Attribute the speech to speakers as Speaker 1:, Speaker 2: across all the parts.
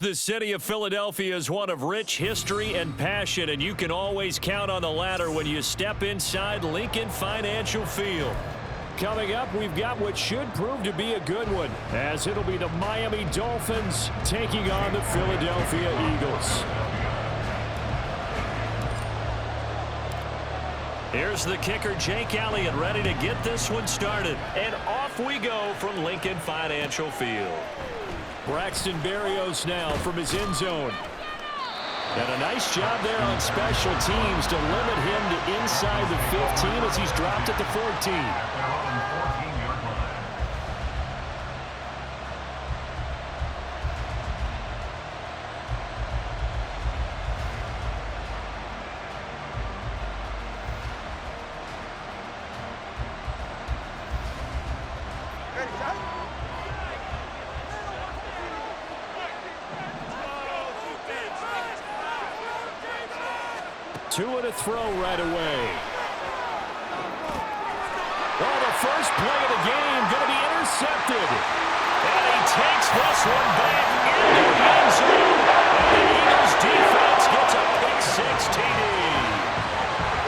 Speaker 1: The city of Philadelphia is one of rich history and passion, and you can always count on the latter when you step inside Lincoln Financial Field. Coming up, we've got what should prove to be a good one, as it'll be the Miami Dolphins taking on the Philadelphia Eagles. Here's the kicker, Jake Elliott, ready to get this one started. And off we go from Lincoln Financial Field. Braxton Berrios now from his end zone. And a nice job there on special teams to limit him to inside the 15 as he's dropped at the 14. Two and a throw right away. Well, the first play of the game going to be intercepted. And he takes this one back into the end zone. And the Eagles defense gets a pick 6 TD.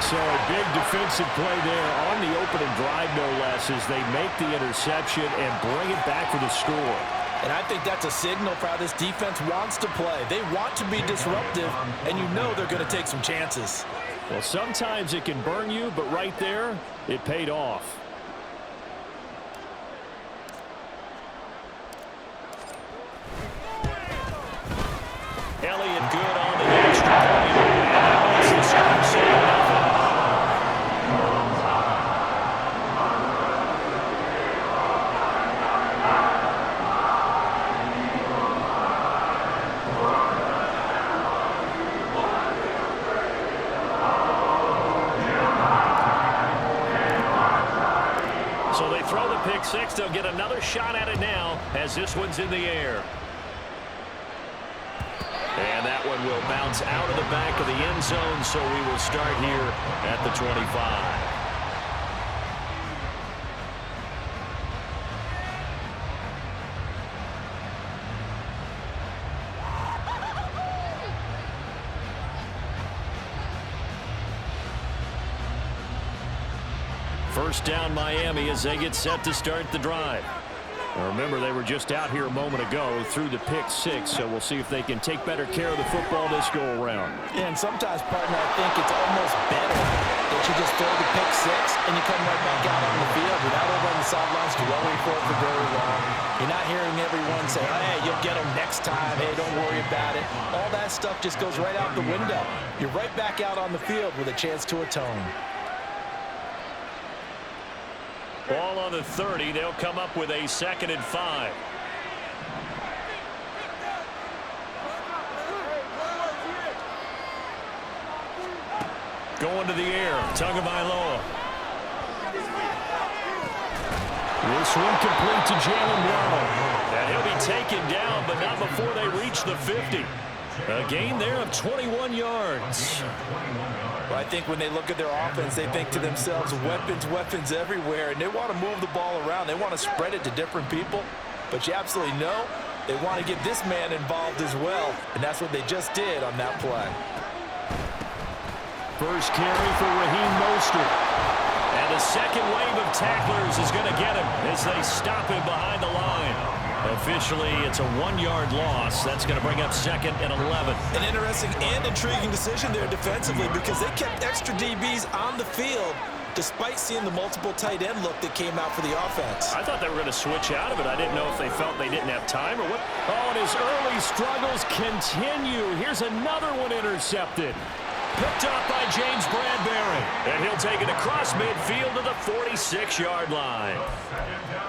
Speaker 1: So a big defensive play there on the opening drive, no less, as they make the interception and bring it back for the score.
Speaker 2: And I think that's a signal for how this defense wants to play. They want to be disruptive, and you know they're going to take some chances.
Speaker 1: Well, sometimes it can burn you, but right there, it paid off. Elliott good on the extra point. And that makes the score 7-0. So they throw the pick 6. They'll get another shot at it now as this one's in the air. And that one will bounce out of the back of the end zone, so we will start here at the 25. First down Miami as they get set to start the drive. Now remember, they were just out here a moment ago through the pick 6, so we'll see if they can take better care of the football this go around.
Speaker 2: Yeah, and sometimes, partner, I think it's almost better that you just throw the pick 6 and you come right back out on the field. You're not over on the sidelines dwelling for it for very long. You're not hearing everyone say, hey, you'll get them next time. Hey, don't worry about it. All that stuff just goes right out the window. You're right back out on the field with a chance to atone.
Speaker 1: Ball on the 30. They'll come up with a 2nd and 5. Going to the air. Tagovailoa. This one complete to Jalen Waddle. And he'll be taken down, but not before they reach the 50. A gain there of 21 yards.
Speaker 2: Well, I think when they look at their offense, they think to themselves, weapons, weapons everywhere, and they want to move the ball around. They want to spread it to different people, but you absolutely know they want to get this man involved as well, and that's what they just did on that play.
Speaker 1: First carry for Raheem Mostert. And the second wave of tacklers is going to get him as they stop him behind the line. Officially, it's a 1-yard loss. That's going to bring up 2nd and 11.
Speaker 2: An interesting and intriguing decision there defensively because they kept extra DBs on the field despite seeing the multiple tight end look that came out for the offense.
Speaker 1: I thought they were going to switch out of it. I didn't know if they felt they didn't have time or what. Oh, and his early struggles continue. Here's another one intercepted. Picked up by James Bradbury. And he'll take it across midfield to the 46-yard line.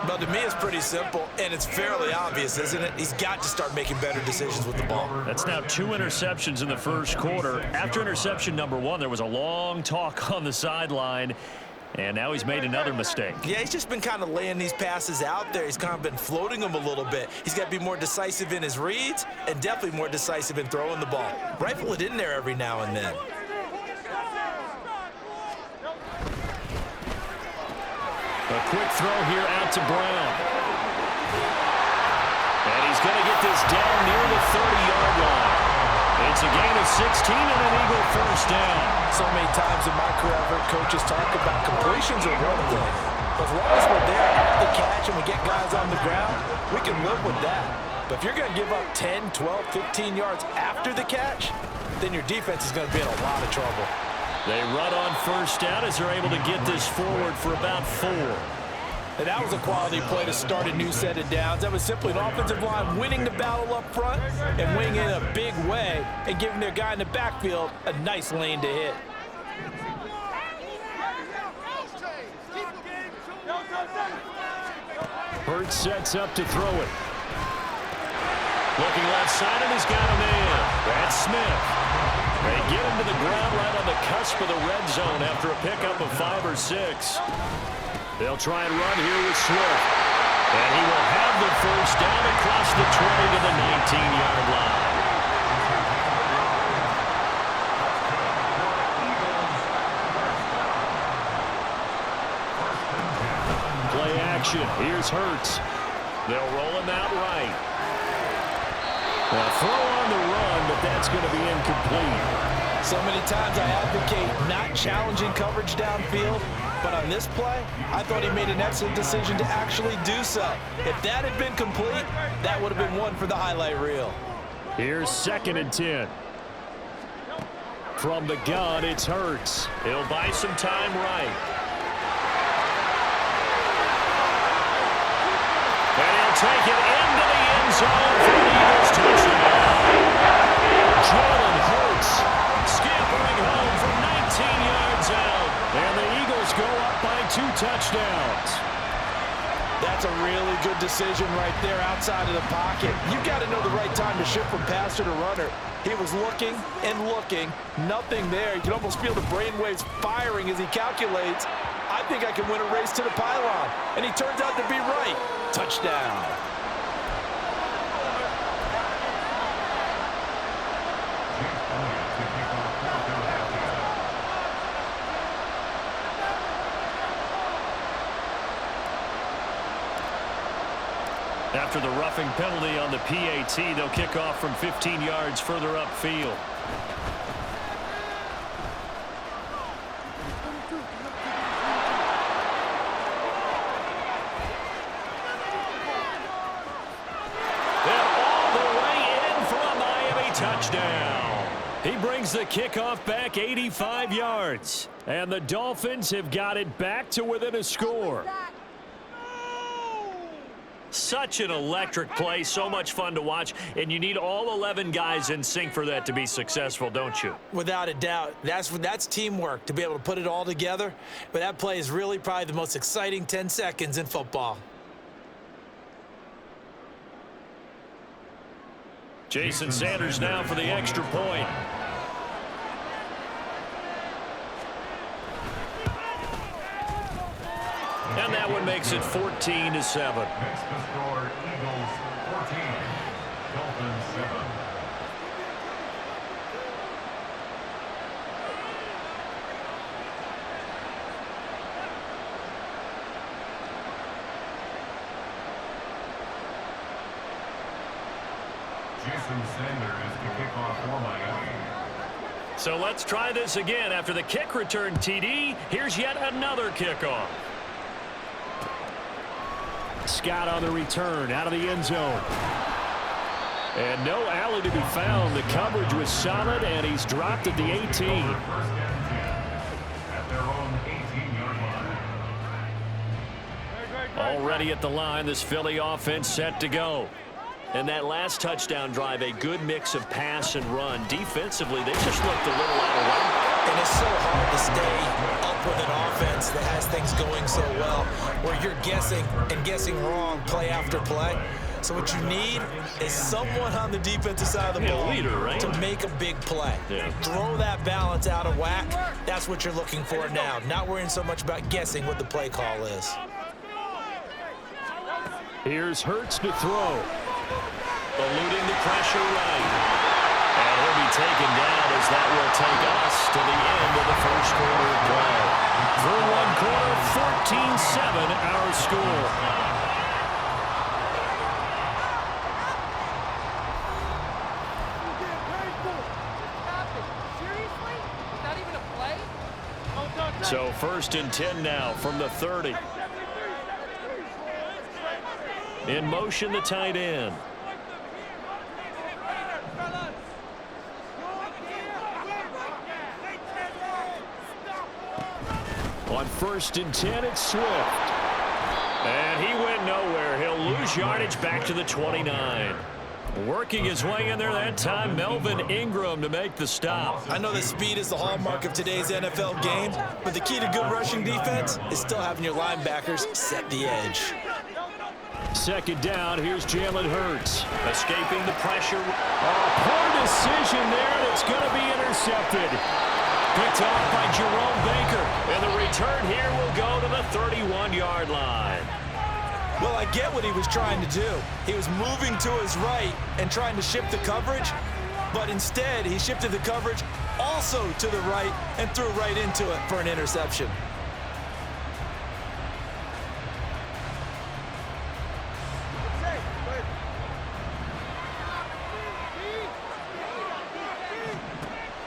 Speaker 2: Well, to me, it's pretty simple, and it's fairly obvious, isn't it? He's got to start making better decisions with the ball.
Speaker 1: That's now 2 interceptions in the first quarter. After interception number 1, there was a long talk on the sideline, and now he's made another mistake.
Speaker 2: Yeah, he's just been kind of laying these passes out there. He's kind of been floating them a little bit. He's got to be more decisive in his reads and definitely more decisive in throwing the ball. Rifle it in there every now and then.
Speaker 1: A quick throw here out to Brown. And he's going to get this down near the 30-yard It's a gain of 16 and an Eagle first down.
Speaker 2: So many times in my career, I've heard coaches talk about completions are one thing. But as long as we're there at the catch and we get guys on the ground, we can live with that. But if you're going to give up 10, 12, 15 yards after the catch, then your defense is going to be in a lot of trouble.
Speaker 1: They run on first down as they're able to get this forward for about 4.
Speaker 2: And that was a quality play to start a new set of downs. That was simply an offensive line winning the battle up front and winning in a big way and giving their guy in the backfield a nice lane to hit.
Speaker 1: Hurts sets up to throw it. Looking left side, and he's got a man. That's Smith. They get him to the ground right on the cusp of the red zone after a pickup of 5 or 6. They'll try and run here with Swift. And he will have the first down across the 20 to the 19-yard line. Play action. Here's Hurts. They'll roll him out right. Now throw on the run, but that's going to be incomplete.
Speaker 2: So many times I advocate not challenging coverage downfield, but on this play, I thought he made an excellent decision to actually do so. If that had been complete, that would have been one for the highlight reel.
Speaker 1: Here's 2nd and 10. From the gun, it's Hurts. He'll buy some time right. And he'll take it into the end zone for the Eagles touchdown. Jalen Hurts scampering home from 19 yards out. And the Eagles go up by 2 touchdowns.
Speaker 2: That's a really good decision right there outside of the pocket. You've got to know the right time to shift from passer to runner. He was looking and looking. Nothing there. You can almost feel the brainwaves firing as he calculates. I think I can win a race to the pylon. And he turns out to be right. Touchdown.
Speaker 1: After the roughing penalty on the PAT, they'll kick off from 15 yards further upfield. And all the way in for a Miami touchdown. He brings the kickoff back 85 yards. And the Dolphins have got it back to within a score. Such an electric play, so much fun to watch, and you need all 11 guys in sync for that to be successful, don't you?
Speaker 2: Without a doubt. That's teamwork, to be able to put it all together. But that play is really probably the most exciting 10 seconds in football.
Speaker 1: Jason Sanders now for the extra point. And that one makes it 14-7.
Speaker 3: Next to score, Eagles 14, Dolphins 7. Jason Sanders to kick off for Miami.
Speaker 1: So let's try this again. After the kick return TD, here's yet another kickoff. Scott on the return, out of the end zone. And no alley to be found. The coverage was solid, and he's dropped at the 18.
Speaker 3: First and 10 at their own 18-yard line.
Speaker 1: Already at the line, this Philly offense set to go. And that last touchdown drive, a good mix of pass and run. Defensively, they just looked a little out of whack.
Speaker 2: And it's so hard to stay up with an offense that has things going so well, where you're guessing and guessing wrong play after play. So what you need is someone on the defensive side of the ball
Speaker 1: leader, right?
Speaker 2: to make a big play.
Speaker 1: Yeah.
Speaker 2: Throw that balance out of whack. That's what you're looking for now. Not worrying so much about guessing what the play call is.
Speaker 1: Here's Hurts to throw. Eluding the pressure right. And he'll be taken down as that will take us to the end of the first quarter of play. Through one quarter, 14-7 our score. First and 10 now from the 30. In motion, the tight end. On first and 10, it's Swift. And he went nowhere. He'll lose yardage back to the 29. Working his way in there that time, Melvin Ingram to make the stop.
Speaker 2: I know that speed is the hallmark of today's NFL game, but the key to good rushing defense is still having your linebackers set the edge.
Speaker 1: Second down, here's Jalen Hurts. Escaping the pressure. Poor decision there that's going to be intercepted. Picked off by Jerome Baker. And the return here will go to the 31-yard line.
Speaker 2: Well, I get what he was trying to do. He was moving to his right and trying to shift the coverage, but instead he shifted the coverage also to the right and threw right into it for an interception.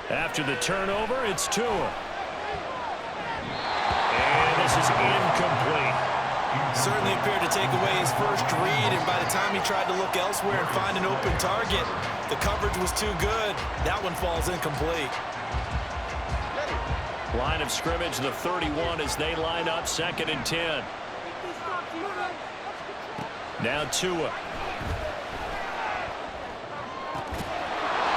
Speaker 1: After the turnover, it's Tua. And this is incomplete.
Speaker 2: Certainly appeared to take away his first read, and by the time he tried to look elsewhere and find an open target, the coverage was too good. That one falls incomplete.
Speaker 1: Line of scrimmage, the 31 as they line up, second and 10. Now Tua.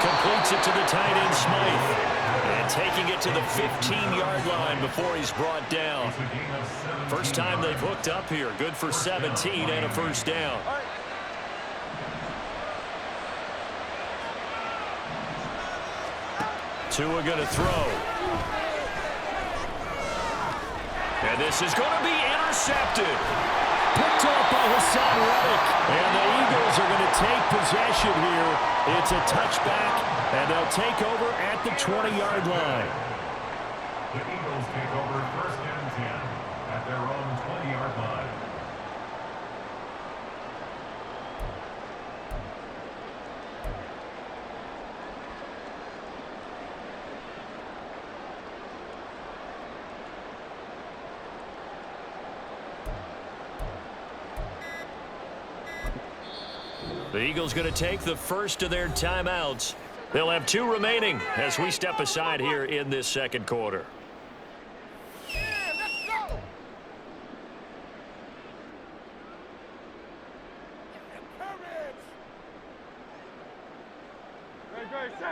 Speaker 1: Completes it to the tight end, Smythe. And taking it to the 15-yard line before he's brought down. First time they've hooked up here. Good for 17 and a first down. Tua going to throw. And this is going to be intercepted. Picked off by Hassan Reddick. And the Eagles are going to take possession here. It's a touchback, and they'll take over at the 20-yard line.
Speaker 3: The Eagles take over first and 10 at their own 20-yard line.
Speaker 1: The Eagles going to take the first of their timeouts. They'll have 2 remaining as we step aside here in this second quarter.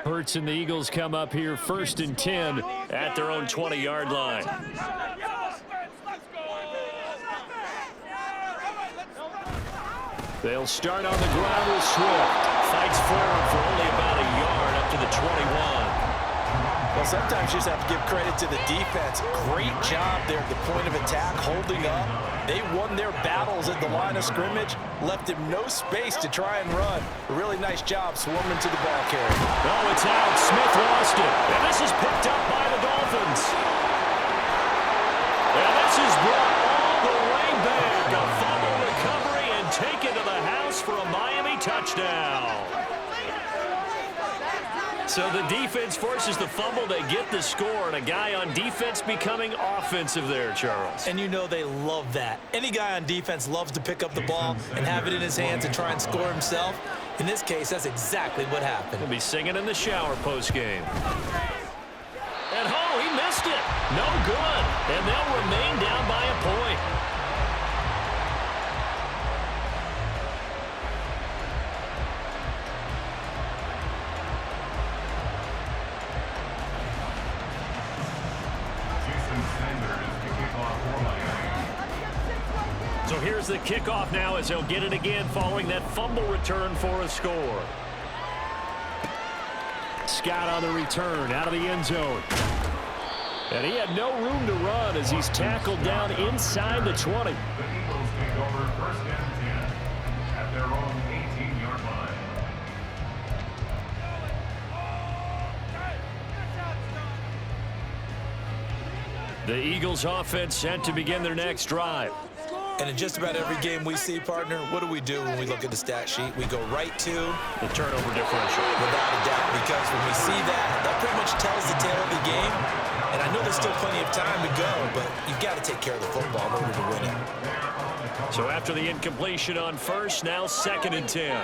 Speaker 1: Hurts and the Eagles come up here first and 10 at their own 20-yard line. They'll start on the ground with Swift. Fights forward for only about a yard up to the 21.
Speaker 2: Well, sometimes you just have to give credit to the defense. Great job there at the point of attack, holding up. They won their battles at the line of scrimmage, left him no space to try and run. A really nice job swarming to the ball carrier.
Speaker 1: Oh, it's out. Smith lost it. And this is picked up by the Dolphins. And this is brought all the way back. A fumble recovery and taken to the house for a Miami touchdown. So the defense forces the fumble. They get the score, and a guy on defense becoming offensive there, Charles.
Speaker 2: And you know they love that. Any guy on defense loves to pick up the ball and have it in his hands and try and score himself. In this case, that's exactly what happened.
Speaker 1: He'll be singing in the shower postgame. And he missed it. No good. And they'll remain down by a point. So here's the kickoff now as they'll get it again following that fumble return for a score. Scott on the return out of the end zone. And he had no room to run as he's tackled down inside the 20.
Speaker 3: The Eagles take over first and 10 at their own 18-yard line.
Speaker 1: The Eagles offense set to begin their next drive.
Speaker 2: And in just about every game we see, partner, what do we do when we look at the stat sheet? We go right to
Speaker 1: the turnover differential.
Speaker 2: Without a doubt, because when we see that, that pretty much tells the tale of the game. And I You know there's still plenty of time to go, but you've got to take care of the football in order to win it.
Speaker 1: So after the incompletion on first, now 2nd and 10.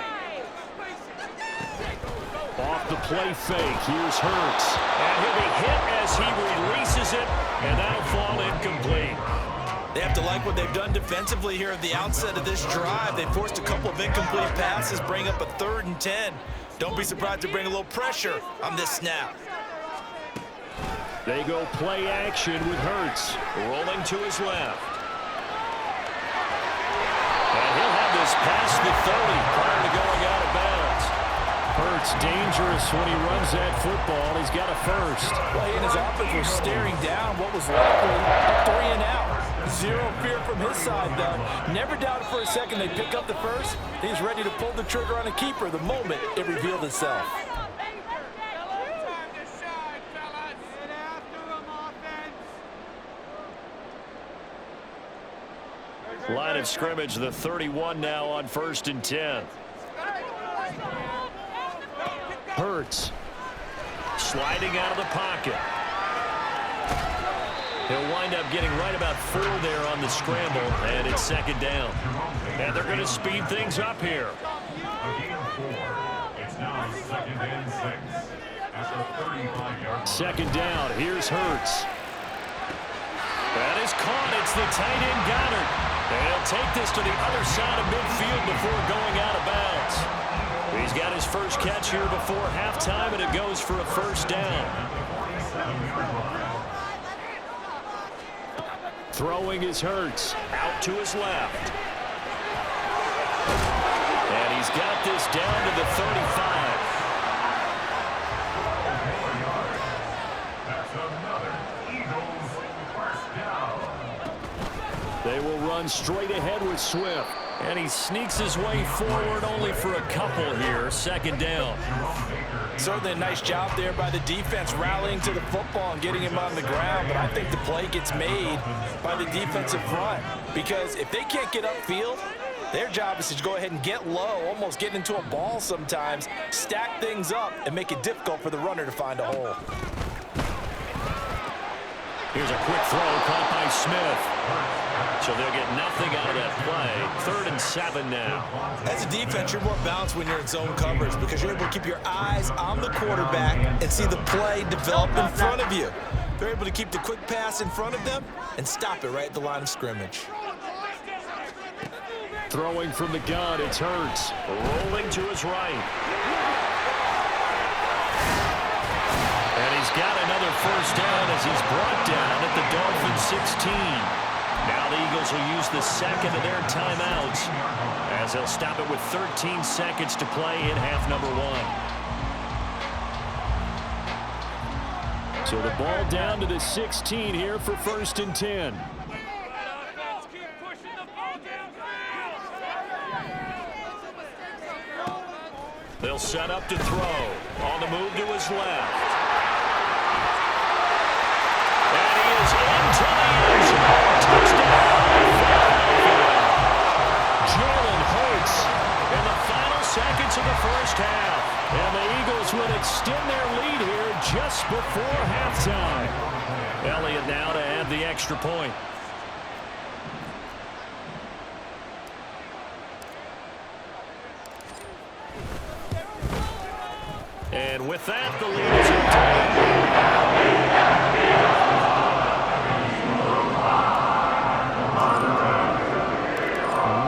Speaker 1: Off the play fake, here's Hurts. And he'll be hit as he releases it, and that'll fall incomplete.
Speaker 2: They have to like what they've done defensively here at the outset of this drive. They forced a couple of incomplete passes, bring up a 3rd and 10. Don't be surprised to bring a little pressure on this snap.
Speaker 1: They go play action with Hurts, rolling to his left. And he'll have this past the 30 prior to going out of bounds. Hurts dangerous when he runs that football. He's got a first.
Speaker 2: Well, he and his offense were staring down what was likely a 3 and out. Zero fear from his side, though. Never doubted for a second they'd pick up the first. He's ready to pull the trigger on a keeper the moment it revealed itself.
Speaker 1: Line of scrimmage, the 31 now on 1st and 10. Hurts sliding out of the pocket. He'll wind up getting right about 4 there on the scramble, and it's 2nd down. And they're going to speed things up here.
Speaker 3: It's now 2nd and 6 at the 35-yard line.
Speaker 1: 2nd down, here's Hurts. That is caught. It's the tight end Goddard. And he'll take this to the other side of midfield before going out of bounds. He's got his first catch here before halftime, and it goes for a 1st down. Throwing is Hurts. Out to his left. And he's got this down to the 35.
Speaker 3: That's another Eagles first down.
Speaker 1: They will run straight ahead with Swift. And he sneaks his way forward only for a couple here. 2nd down.
Speaker 2: Certainly a nice job there by the defense rallying to the football and getting him on the ground. But I think the play gets made by the defensive front. Because if they can't get upfield, their job is to go ahead and get low, almost get into a ball sometimes, stack things up, and make it difficult for the runner to find a hole.
Speaker 1: Here's a quick throw caught by Smith. So they'll get nothing out of that play. 3rd and 7 now.
Speaker 2: As a defense, you're more balanced when you're in zone coverage because you're able to keep your eyes on the quarterback and see the play develop in front of you. They're able to keep the quick pass in front of them and stop it right at the line of scrimmage.
Speaker 1: Throwing from the gun, it's Hurts. Rolling to his right. And he's got another 1st down as he's brought down at the Dolphins 16. Now the Eagles will use the 2nd of their timeouts as they'll stop it with 13 seconds to play in half number 1. So the ball down to the 16 here for 1st and 10. They'll set up to throw. On the move to his left. And he is into the end zone. Touchdown. Jalen Hurts in the final seconds of the 1st half. And the Eagles would extend their lead here just before halftime. Elliott now to add the extra point. And with that, the lead is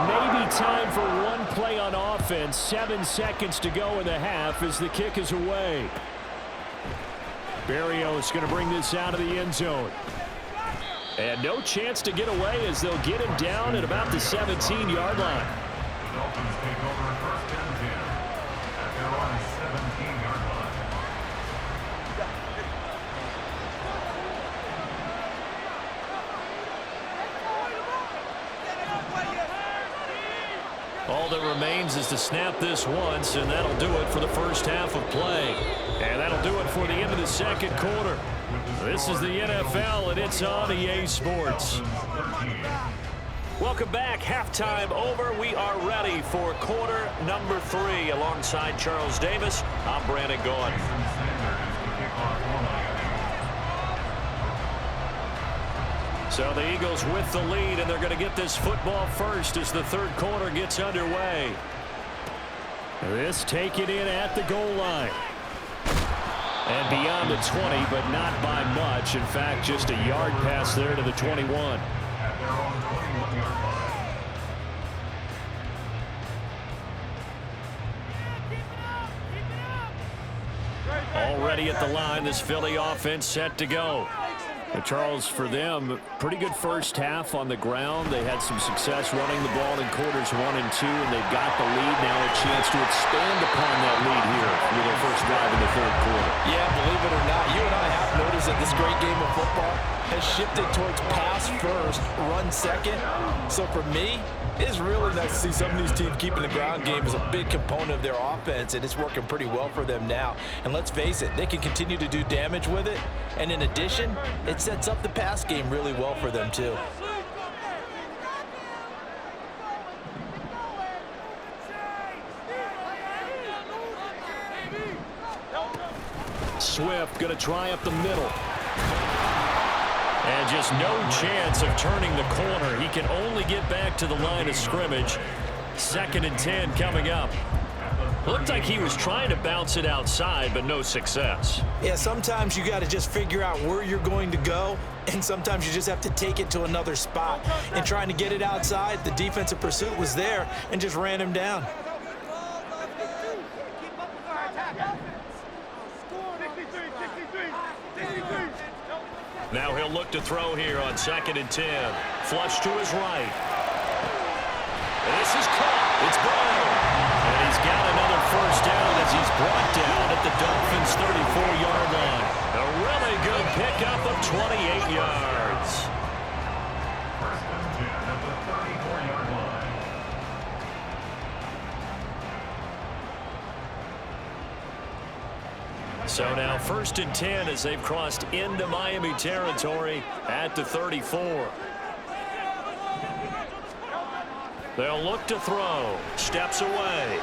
Speaker 1: maybe time for one play on offense. 7 seconds to go in the half as the kick is away. Berrios going to bring this out of the end zone. And no chance to get away as they'll get him down at about the 17-yard line.
Speaker 3: The Dolphins take over 1st and 10 at their own 17-yard line.
Speaker 1: All that remains is to snap this once, and that'll do it for the 1st half of play. And that'll do it for the end of the 2nd quarter. This is the NFL, and it's on EA Sports. Welcome back. Halftime over. We are ready for quarter number 3. Alongside Charles Davis, I'm Brandon Gaughan. So the Eagles with the lead, and they're going to get this football first as the third quarter gets underway. This taken in at the goal line. And beyond the 20, but not by much. In fact, just a yard pass there to the 21.
Speaker 3: At their own 21-yard line.
Speaker 1: Already at the line, this Philly offense set to go. And Charles, for them, pretty good first half on the ground. They had some success running the ball in quarters 1 and 2, and they've got the lead now, a chance to expand upon that lead here with their first drive in the third quarter.
Speaker 2: Yeah, believe it or not, you and I have noticed that this great game of football has shifted towards pass first, run second. So for me, it's really nice to see some of these teams keeping the ground game as a big component of their offense, and it's working pretty well for them now. And let's face it, they can continue to do damage with it. And in addition, it sets up the pass game really well for them too.
Speaker 1: Swift going to try up the middle. And just no chance of turning the corner. He can only get back to the line of scrimmage. 2nd and 10 coming up. Looked like he was trying to bounce it outside, but no success.
Speaker 2: Yeah, sometimes you got to just figure out where you're going to go, and sometimes you just have to take it to another spot. And trying to get it outside, the defensive pursuit was there and just ran him down.
Speaker 1: Now he'll look to throw here on 2nd and 10. Flush to his right. And this is caught. It's Brown. And he's got another first down as he's brought down at the Dolphins' 34-yard line. A really good pickup of 28 yards.
Speaker 3: First and 10 at the 34-yard line.
Speaker 1: So now 1st and 10 as they've crossed into Miami territory at the 34. They'll look to throw. Steps away.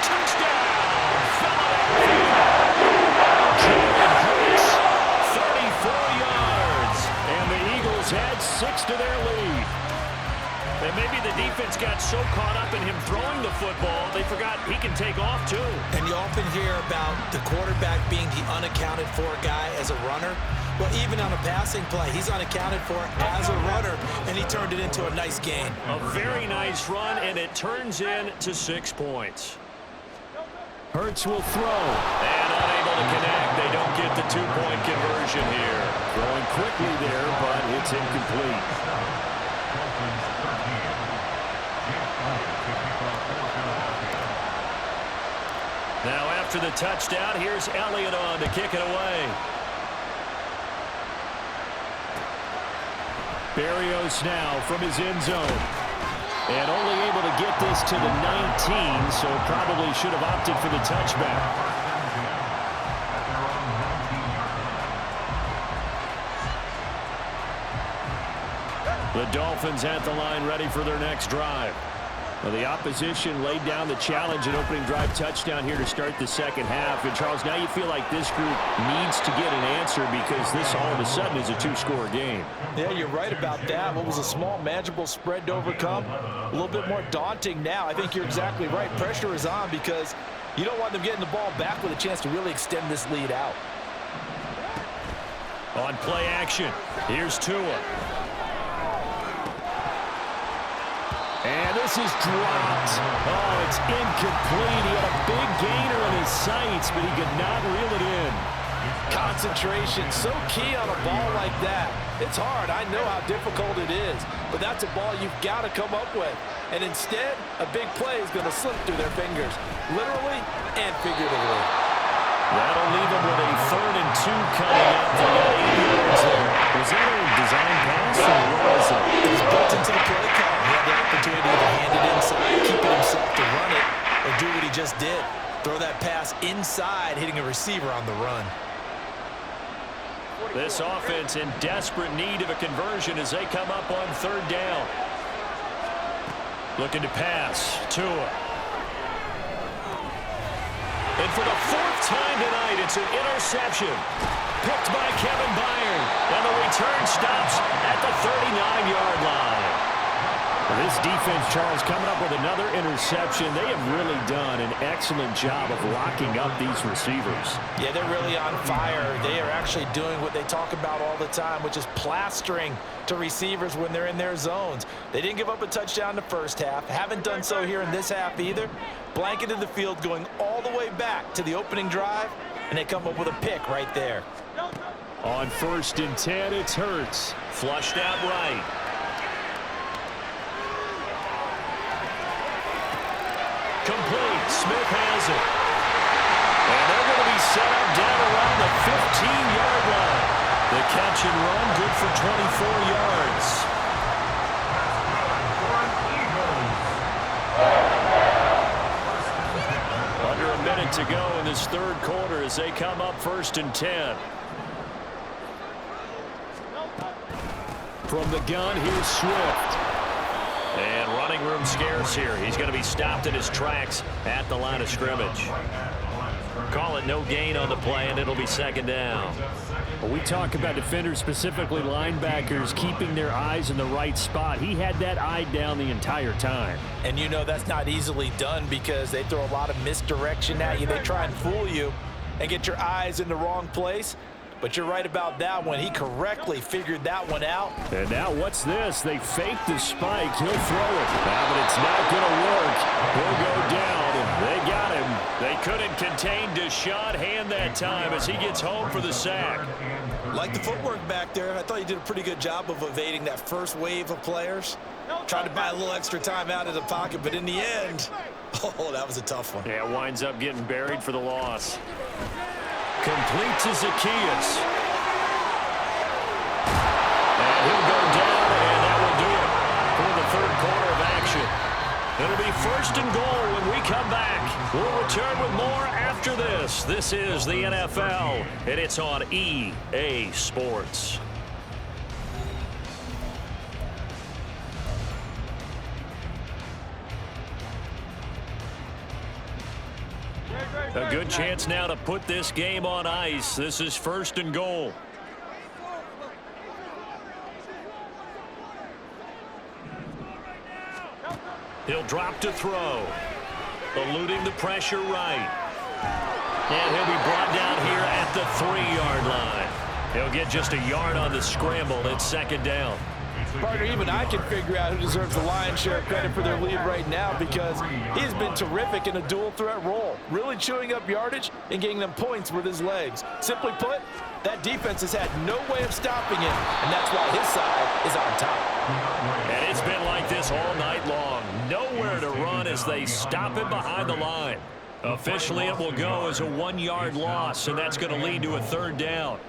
Speaker 1: Touchdown! Philadelphia! Jalen Hurts, 34 yards. And the Eagles had 6 to their lead. And maybe the defense got so caught up in him throwing the football, they forgot he can take off too.
Speaker 2: And you often hear about the quarterback being the unaccounted for guy as a runner. Well, even on a passing play, he's unaccounted for as a runner, and he turned it into a nice gain.
Speaker 1: A very nice run, and it turns into 6 points. Hurts will throw. And unable to connect. They don't get the 2-point conversion here. Throwing quickly there, but it's incomplete. Now after the touchdown, here's Elliott on to kick it away. Berrios now from his end zone. And only able to get this to the 19, so probably should have opted for the touchback. The Dolphins at the line ready for their next drive. Well, the opposition laid down the challenge and opening drive touchdown here to start the second half. And, Charles, now you feel like this group needs to get an answer because this all of a sudden is a 2-score game.
Speaker 2: Yeah, you're right about that. What was a small, manageable spread to overcome, a little bit more daunting now. I think you're exactly right. Pressure is on because you don't want them getting the ball back with a chance to really extend this lead out.
Speaker 1: On play action, here's Tua. And this is dropped. Oh, it's incomplete. He had a big gainer in his sights, but he could not reel it in.
Speaker 2: Concentration, so key on a ball like that. It's hard. I know how difficult it is, but that's a ball you've got to come up with. And instead, a big play is going to slip through their fingers, literally and figuratively.
Speaker 1: That'll leave him with a 3rd and 2 coming up. They got 8 yards there. Was that a design pass or what was it?
Speaker 2: It was built into the play call. He had the opportunity to hand it inside, keep it himself to run it, or do what he just did. Throw that pass inside, hitting a receiver on the run.
Speaker 1: This offense in desperate need of a conversion as they come up on 3rd down. Looking to pass. Tua. And for the fourth time tonight, it's an interception. Picked by Kevin Byard. And the return stops at the 39-yard line.
Speaker 4: This defense, Charles, coming up with another interception. They have really done an excellent job of locking up these receivers.
Speaker 2: Yeah, they're really on fire. They are actually doing what they talk about all the time, which is plastering to receivers when they're in their zones. They didn't give up a touchdown in the first half. Haven't done so here in this half either. Blanketed the field going all the way back to the opening drive, and they come up with a pick right there.
Speaker 4: On 1st and 10, it's Hurts.
Speaker 1: Flushed out right. Complete. Smith has it. And they're going to be set up down around the 15-yard line. The catch and run good for 24 yards.
Speaker 4: Under a minute to go in this third quarter as they come up 1st and 10. From the gun, here's Swift.
Speaker 1: And running room scarce here. He's going to be stopped in his tracks at the line of scrimmage. Call it no gain on the play, and it'll be 2nd down.
Speaker 4: Well, we talk about defenders, specifically linebackers, keeping their eyes in the right spot. He had that eye down the entire time.
Speaker 2: And you know that's not easily done because they throw a lot of misdirection at you. They try and fool you and get your eyes in the wrong place. But you're right about that one. He correctly figured that one out.
Speaker 4: And now what's this? They faked the spike. He'll throw it. But it's not going to work. He'll go down. They got him.
Speaker 1: They couldn't contain Deshaun Hand that time as he gets home for the sack.
Speaker 2: Like the footwork back there, I thought he did a pretty good job of evading that first wave of players. Tried to buy a little extra time out of the pocket, but in the end, oh, that was a tough one.
Speaker 4: Yeah, winds up getting buried for the loss.
Speaker 1: Complete to Zacchaeus. And he'll go down, and that will do it for the third quarter of action. It'll be 1st and goal when we come back. We'll return with more after this. This is the NFL, and it's on EA Sports. A good chance now to put this game on ice. This is 1st and goal. He'll drop to throw. Eluding the pressure right. And he'll be brought down here at the 3-yard line. He'll get just a yard on the scramble. It's 2nd down.
Speaker 2: Partner, even I can figure out who deserves the lion's share of credit for their lead right now because he's been terrific in a dual threat role, really chewing up yardage and getting them points with his legs. Simply put, that defense has had no way of stopping him, and that's why his side is on top.
Speaker 1: And it's been like this all night long. Nowhere to run as they stop him behind the line. Officially, it will go as a 1-yard loss, and that's going to lead to a 3rd down.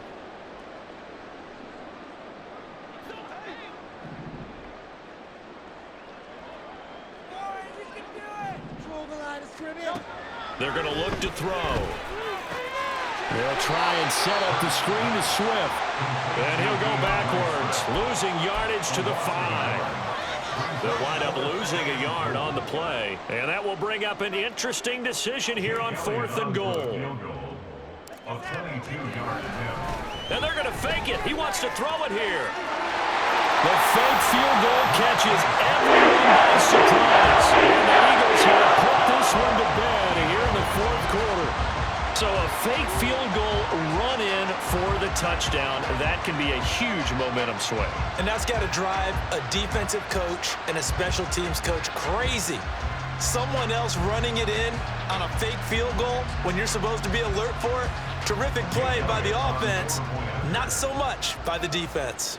Speaker 1: They're going to look to throw.
Speaker 4: They'll try and set up the screen to Swift.
Speaker 1: And he'll go backwards, losing yardage to the 5. They'll wind up losing a yard on the play. And that will bring up an interesting decision here on 4th and goal. And they're going to fake it. He wants to throw it here. The fake field goal catches everyone by surprise. And the Eagles have put this one to bed here in the 4th quarter. So a fake field goal run in for the touchdown. That can be a huge momentum swing.
Speaker 2: And that's got to drive a defensive coach and a special teams coach crazy. Someone else running it in on a fake field goal when you're supposed to be alert for it. Terrific play by the offense, not so much by the defense.